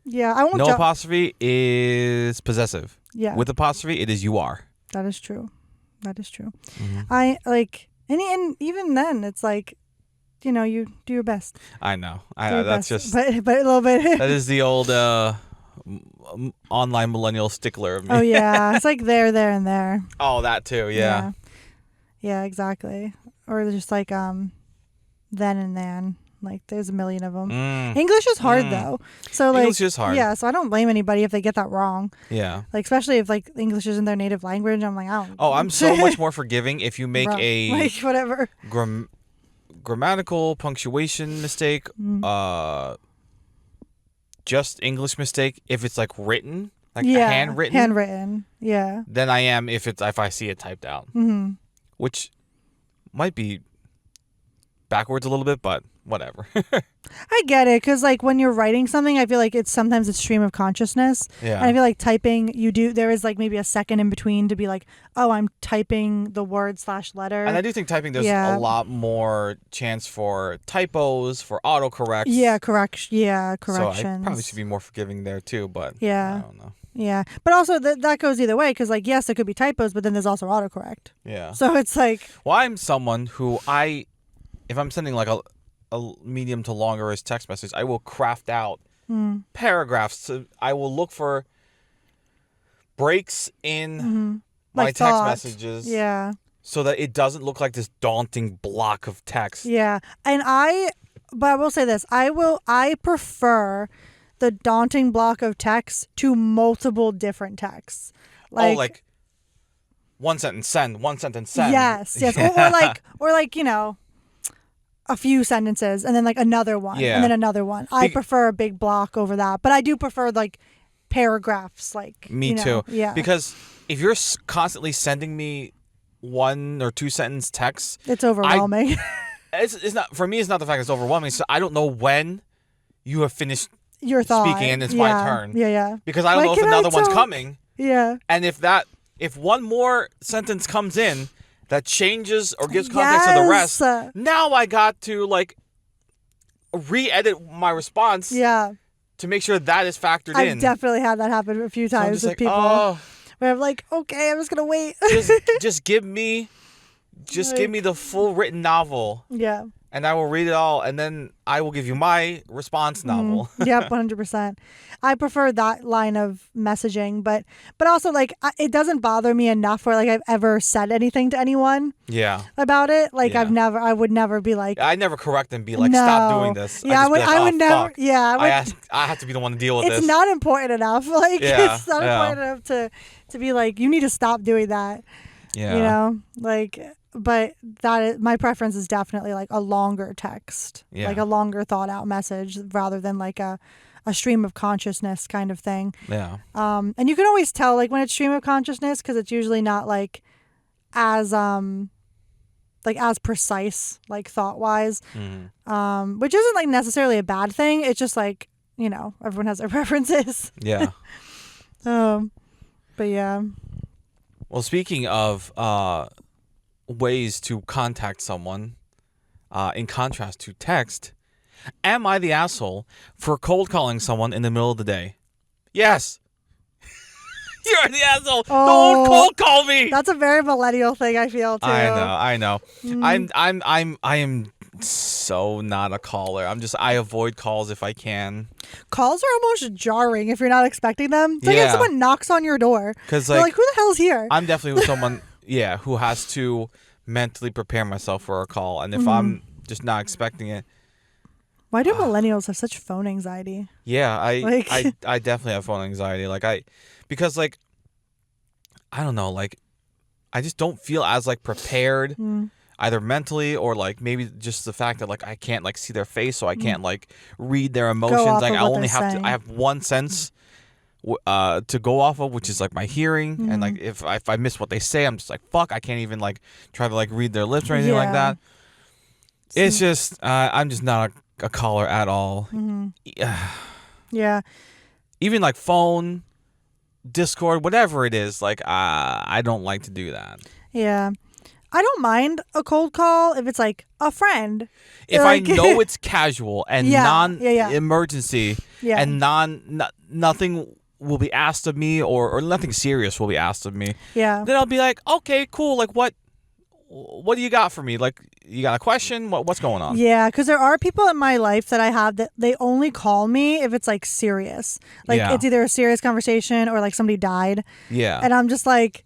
I won't. No apostrophe is possessive. Yeah. With apostrophe, it is you are. That is true. Mm-hmm. I like, and even then, it's like, you know, you do your best. I know. best. That's just. But a little bit. That is the old online millennial stickler of me. Oh yeah, it's like there, and there. Oh, that too. Yeah. Yeah, exactly. Or just like then and then. Like there's a million of them. English is hard though. So like English is hard. Yeah, so I don't blame anybody if they get that wrong. Yeah. Like especially if like English isn't their native language. I'm like, I don't. Oh, I'm so much more forgiving if you make a like whatever grammatical punctuation mistake, just English mistake. If it's like written, like handwritten. Yeah. Then I am if I see it typed out, which might be backwards a little bit, but whatever. I get it, because like when you're writing something, I feel like it's sometimes a stream of consciousness. Yeah. And I feel like typing, there is like maybe a second in between to be like, oh, I'm typing the word / letter. And I do think typing there's a lot more chance for typos, for autocorrects. Yeah, corrections. So I probably should be more forgiving there too, but yeah. I don't know. Yeah, but also that goes either way, because like, yes, there could be typos, but then there's also autocorrect. Yeah. So it's like, well, I'm someone who if I'm sending like a medium to longer text message, I will craft out paragraphs. I will look for breaks in my like text messages. Yeah. So that it doesn't look like this daunting block of text. Yeah. And but I will say this, I prefer the daunting block of text to multiple different texts. Like one sentence send, one sentence send. Yes. or like, you know, a few sentences and then like another one and then another one. I prefer a big block over that, but I do prefer like paragraphs. Like me too. Yeah. Because if you're constantly sending me 1 or 2 sentence texts, it's overwhelming. It's not for me. It's not the fact it's overwhelming. So I don't know when you have finished your thought speaking and it's my turn. Yeah. Because I don't know if another one's coming. Yeah. And if one more sentence comes in that changes or gives context to the rest, now I got to like re-edit my response. Yeah. To make sure that is factored in. I've definitely had that happen a few times with people. Where I'm like, okay, I'm just gonna wait. just give me the full written novel. Yeah. And I will read it all, and then I will give you my response novel. Yep, 100%. I prefer that line of messaging, but also like it doesn't bother me enough where like I've ever said anything to anyone. Yeah. About it, like I would never be like. I never correct and be like, stop doing this. Yeah, I would never. Fuck. Yeah, I have to be the one to deal with this. It's not important enough. Like it's not important enough to be like you need to stop doing that. Yeah. You know, like. But that is, my preference is definitely like a longer text, like a longer thought out message rather than like a stream of consciousness kind of thing. Yeah. And you can always tell like when it's stream of consciousness because it's usually not like as precise like thought wise, which isn't like necessarily a bad thing. It's just like, you know, everyone has their preferences. Yeah. But yeah. Well, speaking of ways to contact someone in contrast to text, am I the asshole for cold calling someone in the middle of the day? Yes. You're the asshole. Don't cold call me. That's a very millennial thing, I feel too. I know. I am so not a caller. I avoid calls if I can. Calls are almost jarring if you're not expecting them. It's like if someone knocks on your door. Because like who the hell's here? I'm definitely with someone who has to mentally prepare myself for a call, and if I'm just not expecting it. Why do millennials have such phone anxiety? Yeah, I definitely have phone anxiety. Because I don't know, like I just don't feel as like prepared either mentally or like maybe just the fact that like I can't like see their face, so I can't like read their emotions. Like I have one sense to go off of, which is like my hearing, and like if I miss what they say, I'm just like fuck, I can't even like try to like read their lips or anything like that. It's just I'm just not a caller at all. Yeah. Even like phone, Discord, whatever it is, like I don't like to do that. Yeah. I don't mind a cold call if it's like a friend. If like, I know it's casual and non-emergency and nothing will be asked of me or nothing serious will be asked of me. Yeah. Then I'll be like, okay, cool. Like what do you got for me? Like you got a question? What's going on? Yeah, because there are people in my life that I have that they only call me if it's like serious. Like it's either a serious conversation or like somebody died. Yeah. And I'm just like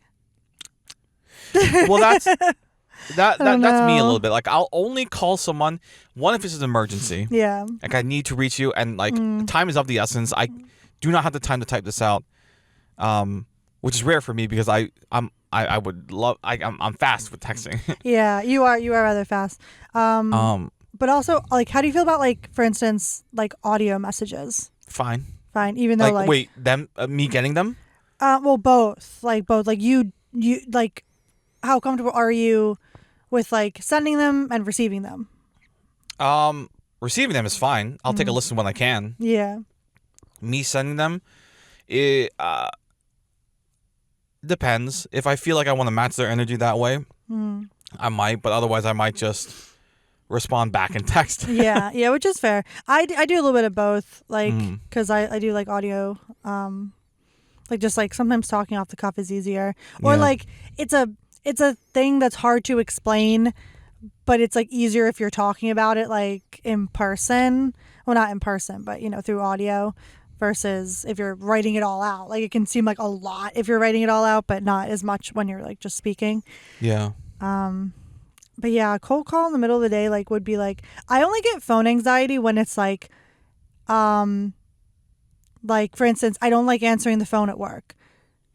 well, that's me a little bit. Like I'll only call someone if it's an emergency. Yeah. Like I need to reach you, and like time is of the essence. I do not have the time to type this out, which is rare for me because I'm fast with texting. Yeah, you are rather fast. But also like, how do you feel about like, for instance, like audio messages? Fine. Even though like wait, me getting them? Well, both. Like you like. How comfortable are you with like sending them and receiving them? Receiving them is fine. I'll take a listen when I can. Yeah. Me sending them, it depends. If I feel like I want to match their energy that way, I might. But otherwise, I might just respond back in text. yeah, which is fair. I do a little bit of both, like because I do like audio. Like just like sometimes talking off the cuff is easier, or like it's a thing that's hard to explain, but it's like easier if you're talking about it like in person. Well, not in person, but you know, through audio versus if you're writing it all out. Like it can seem like a lot if you're writing it all out, but not as much when you're like just speaking. Yeah. But yeah, a cold call in the middle of the day like would be like, I only get phone anxiety when it's like for instance, I don't like answering the phone at work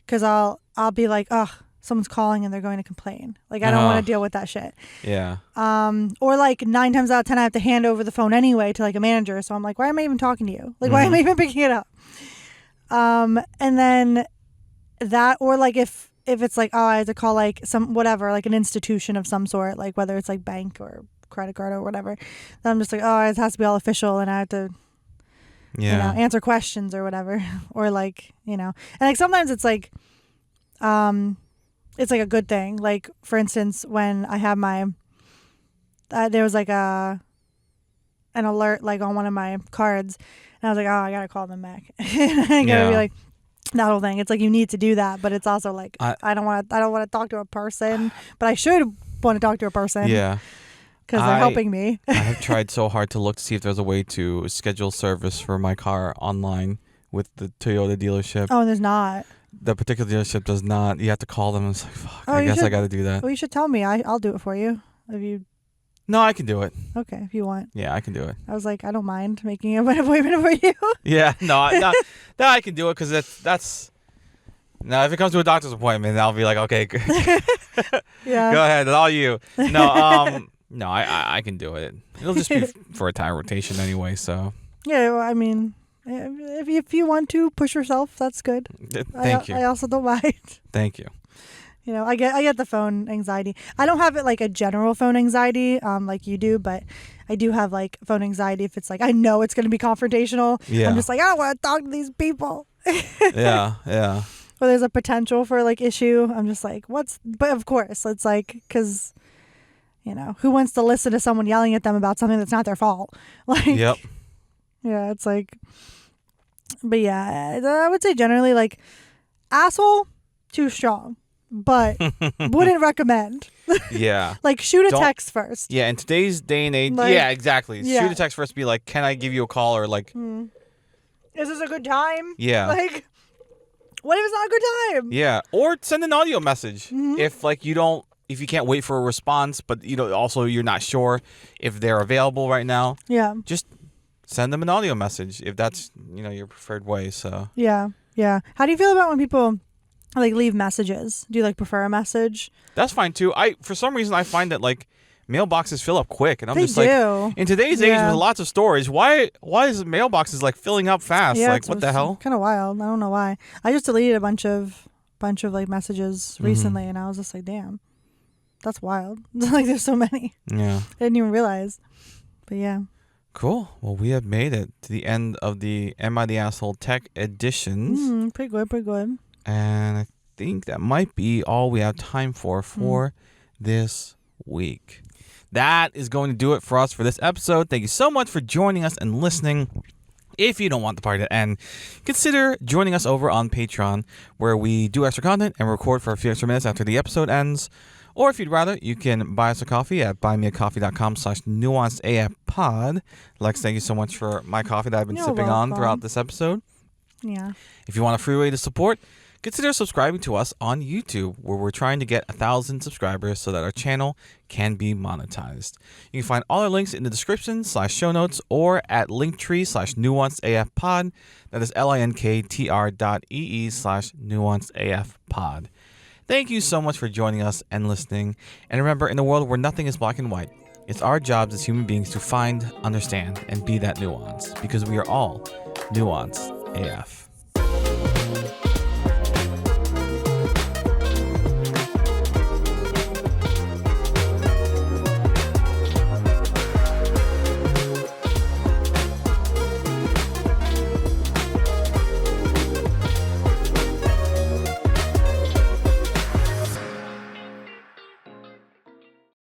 because I'll be like, ugh, someone's calling and they're going to complain. Like I don't want to deal with that shit. Yeah. Or like 9 times out of 10 I have to hand over the phone anyway to like a manager. So I'm like, why am I even talking to you? Like why am I even picking it up? And then that, or like if it's like, oh, I have to call like some whatever, like an institution of some sort, like whether it's like bank or credit card or whatever, then I'm just like, oh, it has to be all official and I have to answer questions or whatever. Or like, and like sometimes it's like a good thing. Like for instance, when I have my there was like an alert like on one of my cards, and I was like, oh, I gotta call them back. I gotta be like, that whole thing. It's like you need to do that, but it's also like I don't want to talk to a person, but I should want to talk to a person. Yeah. Because they're helping me. I have tried so hard to look to see if there's a way to schedule service for my car online with the Toyota dealership. Oh, and there's not. The particular dealership does not. You have to call them. It's like, fuck, I guess I got to do that. Well, you should tell me. I'll do it for you. No, I can do it. Okay, if you want. Yeah, I can do it. I was like, I don't mind making an appointment for you. Yeah, no, I can do it because that's. Now, if it comes to a doctor's appointment, I'll be like, okay, yeah, go ahead, it's all you. No, no, I can do it. It'll just be for a tire rotation anyway. So. Yeah, well, I mean, if you want to push yourself, that's good. Thank you. I also don't mind. Thank you. I get the phone anxiety. I don't have it like a general phone anxiety, like you do, but I do have like phone anxiety if it's like I know it's going to be confrontational. Yeah. I'm just like, I don't want to talk to these people. Yeah. Or there's a potential for like issue. I'm just like, but of course it's like, because who wants to listen to someone yelling at them about something that's not their fault? Like, yep. Yeah, it's like, but yeah, I would say generally like asshole, too strong. But wouldn't recommend. Yeah. Like shoot a text first. Yeah, in today's day and age. Like, yeah, exactly. Yeah. Shoot a text first. Be like, can I give you a call? Or like, is this a good time? Yeah. Like, what if it's not a good time? Yeah. Or send an audio message. Mm-hmm. If you can't wait for a response, but also you're not sure if they're available right now. Yeah. Just send them an audio message if that's your preferred way. So. Yeah. How do you feel about when people like leave messages? Do you like prefer a message? That's fine too. For some reason I find that like mailboxes fill up quick, and I'm just like, in today's age with lots of storage, why is mailboxes like filling up fast? Yeah, like what the hell? Kind of wild. I don't know why. I just deleted a bunch of like messages recently, and I was just like, damn, that's wild. Like there's so many. Yeah. I didn't even realize. But yeah. Cool. Well, we have made it to the end of the Am I the Asshole Tech editions. Pretty good. And I think that might be all we have time for this week. That is going to do it for us for this episode. Thank you so much for joining us and listening. If you don't want the party to end, consider joining us over on Patreon, where we do extra content and record for a few extra minutes after the episode ends. Or if you'd rather, you can buy us a coffee at buymeacoffee.com/nuancedafpod. Lex, thank you so much for my coffee that I've been sipping on throughout this episode. Yeah. If you want a free way to support, consider subscribing to us on YouTube, where we're trying to get 1,000 subscribers so that our channel can be monetized. You can find all our links in the description/show notes or at linktree/nuancedafpod. That is linktr.ee/nuancedafpod. Thank you so much for joining us and listening. And remember, in a world where nothing is black and white, it's our jobs as human beings to find, understand, and be that nuance, because we are all nuanced AF.